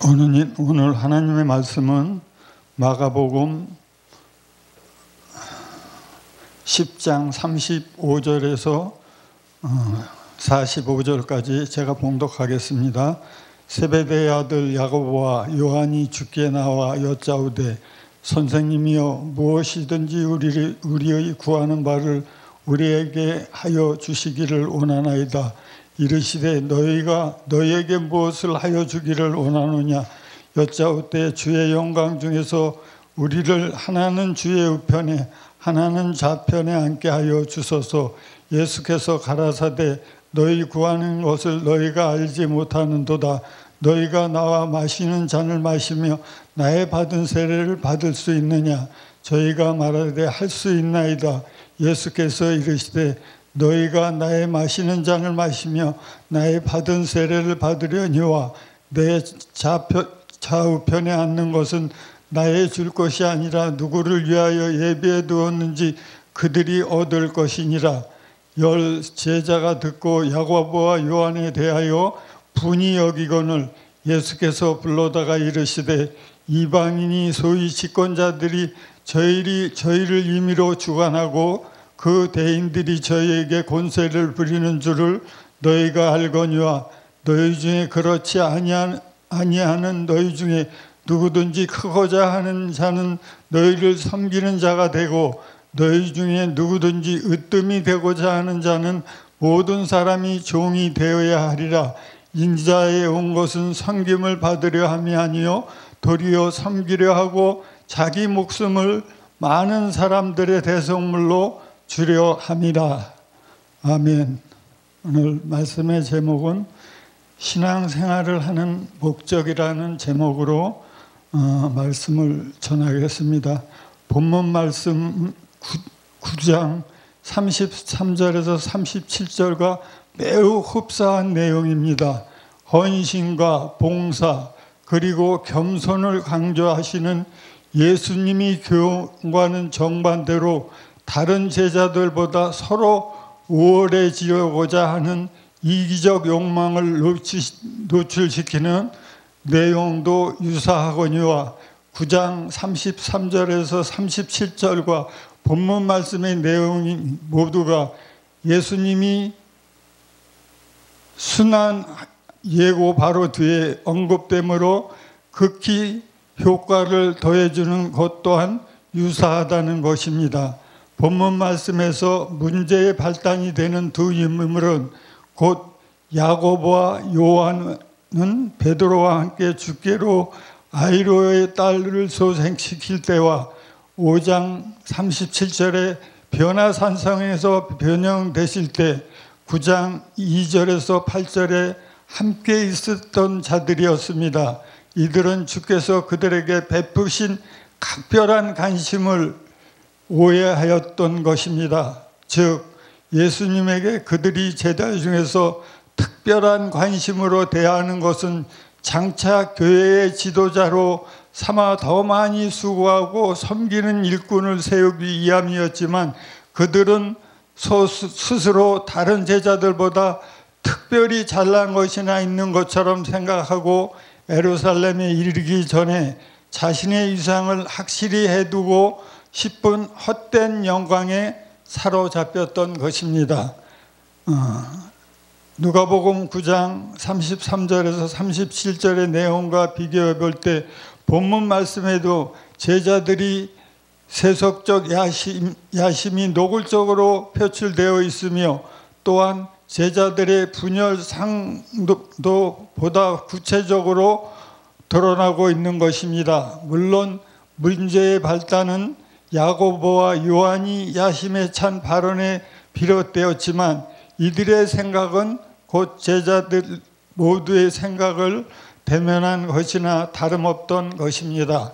오늘 하나님의 말씀은 마가복음 10장 35절에서 45절까지 제가 봉독하겠습니다. 세베대의 아들 야고보와 요한이 주께 나와 여짜오되 선생님이여 무엇이든지 우리의 구하는 바를 우리에게 하여 주시기를 원하나이다. 이르시되 너희에게 무엇을 하여 주기를 원하느냐. 여짜오되 주의 영광 중에서 우리를 하나는 주의 우편에 하나는 좌편에 앉게 하여 주소서. 예수께서 가라사대 너희 구하는 것을 너희가 알지 못하는도다. 너희가 나와 마시는 잔을 마시며 나의 받은 세례를 받을 수 있느냐. 저희가 말하되 할 수 있나이다. 예수께서 이르시되 너희가 나의 마시는 잔을 마시며 나의 받은 세례를 받으려니와 내 좌우편에 앉는 것은 나의 줄 것이 아니라 누구를 위하여 예비해 두었는지 그들이 얻을 것이니라. 열 제자가 듣고 야고보와 요한에 대하여 분이 여기거늘 예수께서 불러다가 이르시되 이방인이 소위 집권자들이 저희를 임의로 주관하고 그 대인들이 저희에게 권세를 부리는 줄을 너희가 알거니와 너희 중에 그렇지 아니하는 너희 중에 누구든지 크고자 하는 자는 너희를 섬기는 자가 되고 너희 중에 누구든지 으뜸이 되고자 하는 자는 모든 사람이 종이 되어야 하리라. 인자에 온 것은 섬김을 받으려 함이 아니요 도리어 섬기려 하고 자기 목숨을 많은 사람들의 대속물로 주려 함이라. 아멘. 오늘 말씀의 제목은 신앙생활을 하는 목적이라는 제목으로 말씀을 전하겠습니다. 본문 말씀 9장 33절에서 37절과 매우 흡사한 내용입니다. 헌신과 봉사 그리고 겸손을 강조하시는 예수님이 교훈과는 정반대로 다른 제자들보다 서로 우월해지려고자 하는 이기적 욕망을 노출시키는 내용도 유사하거니와 9장 33절에서 37절과 본문 말씀의 내용이 모두가 예수님이 순한 예고 바로 뒤에 언급되므로 극히 효과를 더해주는 것 또한 유사하다는 것입니다. 본문 말씀에서 문제의 발단이 되는 두 인물은 곧 야고보와 요한은 베드로와 함께 죽게로 아이로의 딸을 소생시킬 때와 5장 37절에 변화산성에서 변형되실 때 9장 2절에서 8절에 함께 있었던 자들이었습니다. 이들은 주께서 그들에게 베푸신 각별한 관심을 오해하였던 것입니다. 즉 예수님에게 그들이 제자 중에서 특별한 관심으로 대하는 것은 장차 교회의 지도자로 삼아 더 많이 수고하고 섬기는 일꾼을 세우기 위함이었지만 그들은 스스로 다른 제자들보다 특별히 잘난 것이나 있는 것처럼 생각하고 예루살렘에 이르기 전에 자신의 위상을 확실히 해두고 싶은 헛된 영광에 사로잡혔던 것입니다. 누가복음 9장 33절에서 37절의 내용과 비교해 볼 때 본문 말씀에도 제자들이 세속적 야심이 노골적으로 표출되어 있으며 또한 제자들의 분열상도 보다 구체적으로 드러나고 있는 것입니다. 물론 문제의 발단은 야고보와 요한이 야심에 찬 발언에 비롯되었지만 이들의 생각은 곧 제자들 모두의 생각을 대면한 것이나 다름없던 것입니다.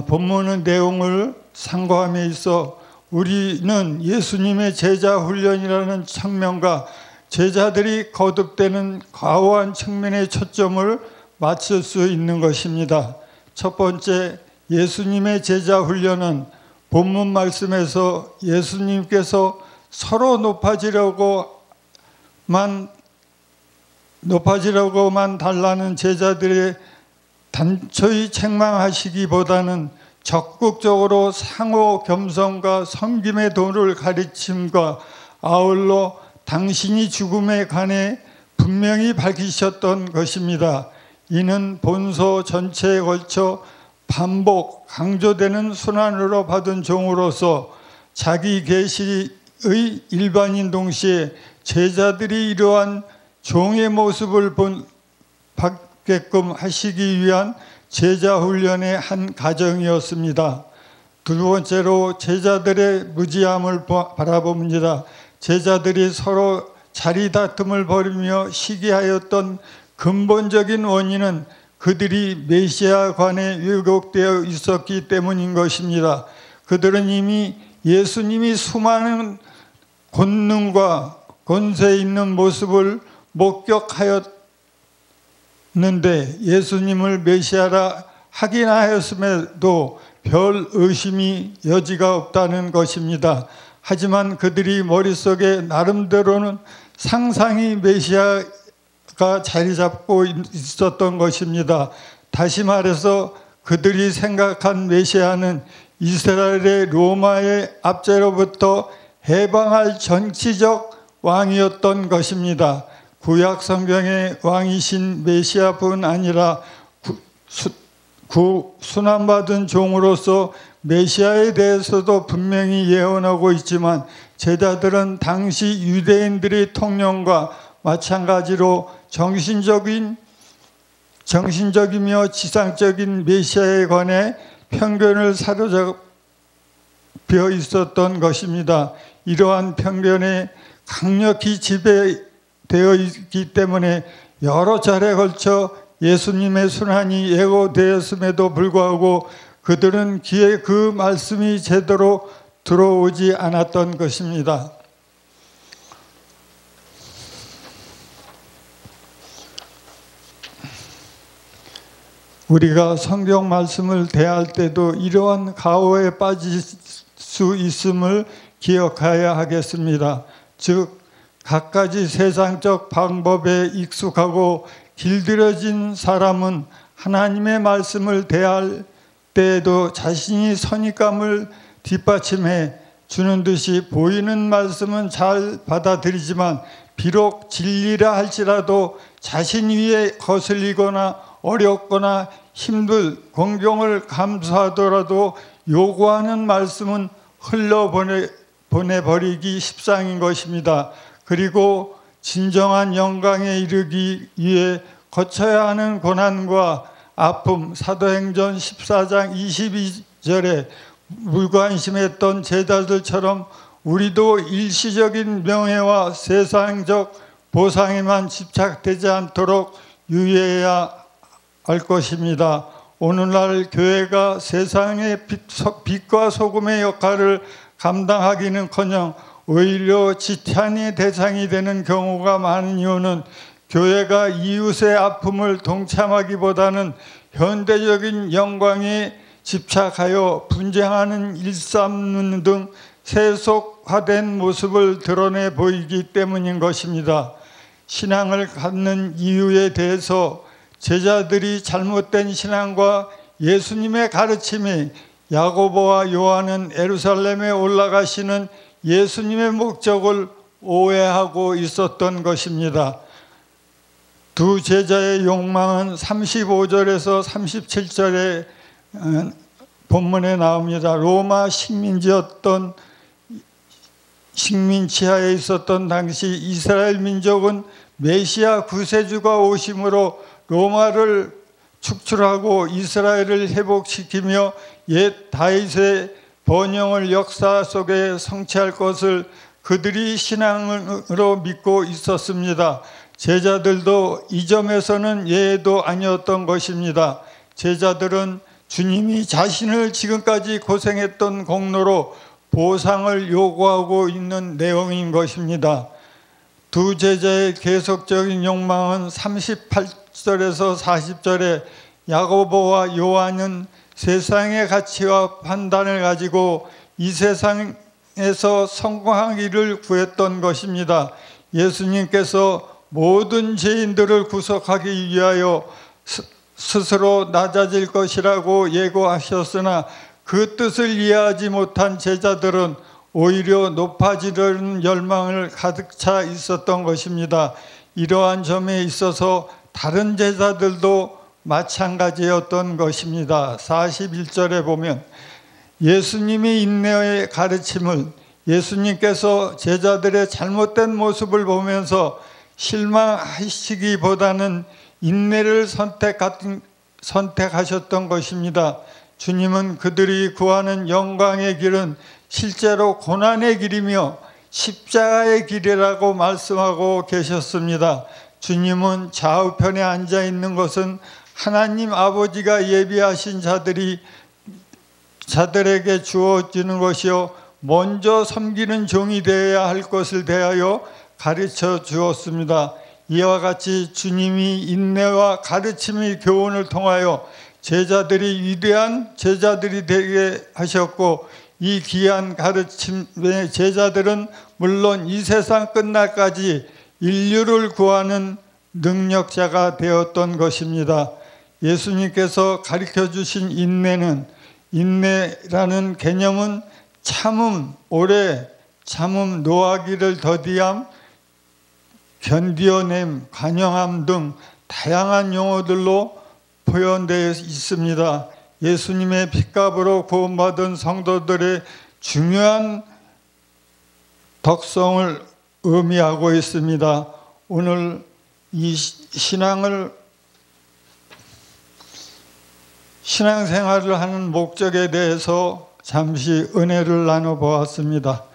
본문의 내용을 상고함에 있어 우리는 예수님의 제자 훈련이라는 측면과 제자들이 거듭되는 과오한 측면의 초점을 맞출 수 있는 것입니다. 첫 번째, 예수님의 제자 훈련은 본문 말씀에서 예수님께서 서로 높아지려고만 달라는 제자들의 단초히 책망하시기보다는 적극적으로 상호 겸손과 섬김의 도를 가르침과 아울러 당신이 죽음에 관해 분명히 밝히셨던 것입니다. 이는 본서 전체에 걸쳐 반복 강조되는 순환으로 받은 종으로서 자기 계시의 일반인 동시에 제자들이 이러한 종의 모습을 받게끔 하시기 위한 제자 훈련의 한 과정이었습니다. 두 번째로 제자들의 무지함을 바라봅니다. 제자들이 서로 자리 다툼을 벌이며 시기하였던 근본적인 원인은 그들이 메시아관에 왜곡되어 있었기 때문인 것입니다. 그들은 이미 예수님이 수많은 권능과 권세 있는 모습을 목격하였는데 예수님을 메시아라 확인하였음에도 별 의심이 여지가 없다는 것입니다. 하지만 그들이 머릿속에 나름대로는 상상이 메시아가 자리 잡고 있었던 것입니다. 다시 말해서 그들이 생각한 메시아는 이스라엘의 로마의 압제로부터 해방할 정치적 왕이었던 것입니다. 구약 성경의 왕이신 메시아뿐 아니라 순환받은 종으로서 메시아에 대해서도 분명히 예언하고 있지만 제자들은 당시 유대인들의 통념과 마찬가지로 정신적이며 지상적인 메시아에 관해 편견을 사로잡혀 있었던 것입니다. 이러한 편견에 강력히 지배되어 있기 때문에 여러 차례 걸쳐 예수님의 순환이 예고되었음에도 불구하고 그들은 귀에 그 말씀이 제대로 들어오지 않았던 것입니다. 우리가 성경 말씀을 대할 때도 이러한 가오에 빠질 수 있음을 기억해야 하겠습니다. 즉 갖가지 세상적 방법에 익숙하고 길들여진 사람은 하나님의 말씀을 대할 때에도 자신이 선입감을 뒷받침해 주는 듯이 보이는 말씀은 잘 받아들이지만 비록 진리라 할지라도 자신 위에 거슬리거나 어렵거나 힘들 공경을 감수하더라도 요구하는 말씀은 흘려보내버리기 십상인 것입니다. 그리고 진정한 영광에 이르기 위해 거쳐야 하는 고난과 아픔, 사도행전 14장 22절에 무관심했던 제자들처럼 우리도 일시적인 명예와 세상적 보상에만 집착되지 않도록 유의해야 할 것입니다. 오늘날 교회가 세상의 빛과 소금의 역할을 감당하기는커녕 오히려 지탄의 대상이 되는 경우가 많은 이유는 교회가 이웃의 아픔을 동참하기보다는 현대적인 영광에 집착하여 분쟁하는 일삼는 등 세속화된 모습을 드러내 보이기 때문인 것입니다. 신앙을 갖는 이유에 대해서 제자들이 잘못된 신앙과 예수님의 가르침이 야고보와 요한은 예루살렘에 올라가시는 예수님의 목적을 오해하고 있었던 것입니다. 두 제자의 욕망은 35절에서 37절에 본문에 나옵니다. 로마 식민 지하에 있었던 당시 이스라엘 민족은 메시아 구세주가 오심으로 로마를 축출하고 이스라엘을 회복시키며 옛 다윗의 번영을 역사 속에 성취할 것을 그들이 신앙으로 믿고 있었습니다. 제자들도 이 점에서는 예외도 아니었던 것입니다. 제자들은 주님이 자신을 지금까지 고생했던 공로로 보상을 요구하고 있는 내용인 것입니다. 두 제자의 계속적인 욕망은 38절에서 40절에 야고보와 요한은 세상의 가치와 판단을 가지고 이 세상에서 성공하기를 구했던 것입니다. 예수님께서 모든 죄인들을 구속하기 위하여 스스로 낮아질 것이라고 예고하셨으나 그 뜻을 이해하지 못한 제자들은 오히려 높아지려는 열망을 가득 차 있었던 것입니다. 이러한 점에 있어서 다른 제자들도 마찬가지였던 것입니다. 41절에 보면 예수님의 인내의 가르침을 예수님께서 제자들의 잘못된 모습을 보면서 실망하시기보다는 인내를 선택하셨던 것입니다. 주님은 그들이 구하는 영광의 길은 실제로 고난의 길이며 십자가의 길이라고 말씀하고 계셨습니다. 주님은 좌우편에 앉아 있는 것은 하나님 아버지가 예비하신 자들에게 주어지는 것이요 먼저 섬기는 종이 되어야 할 것을 대하여 가르쳐 주었습니다. 이와 같이 주님이 인내와 가르침의 교훈을 통하여 제자들이 위대한 제자들이 되게 하셨고, 이 귀한 가르침의 제자들은 물론 이 세상 끝날까지 인류를 구하는 능력자가 되었던 것입니다. 예수님께서 가르쳐 주신 인내라는 개념은 참음, 오래 참음, 노하기를 더디함, 견디어냄, 관용함 등 다양한 용어들로 표현되어 있습니다. 예수님의 핏값으로 구원받은 성도들의 중요한 덕성을 의미하고 있습니다. 오늘 이 신앙생활을 하는 목적에 대해서 잠시 은혜를 나눠보았습니다.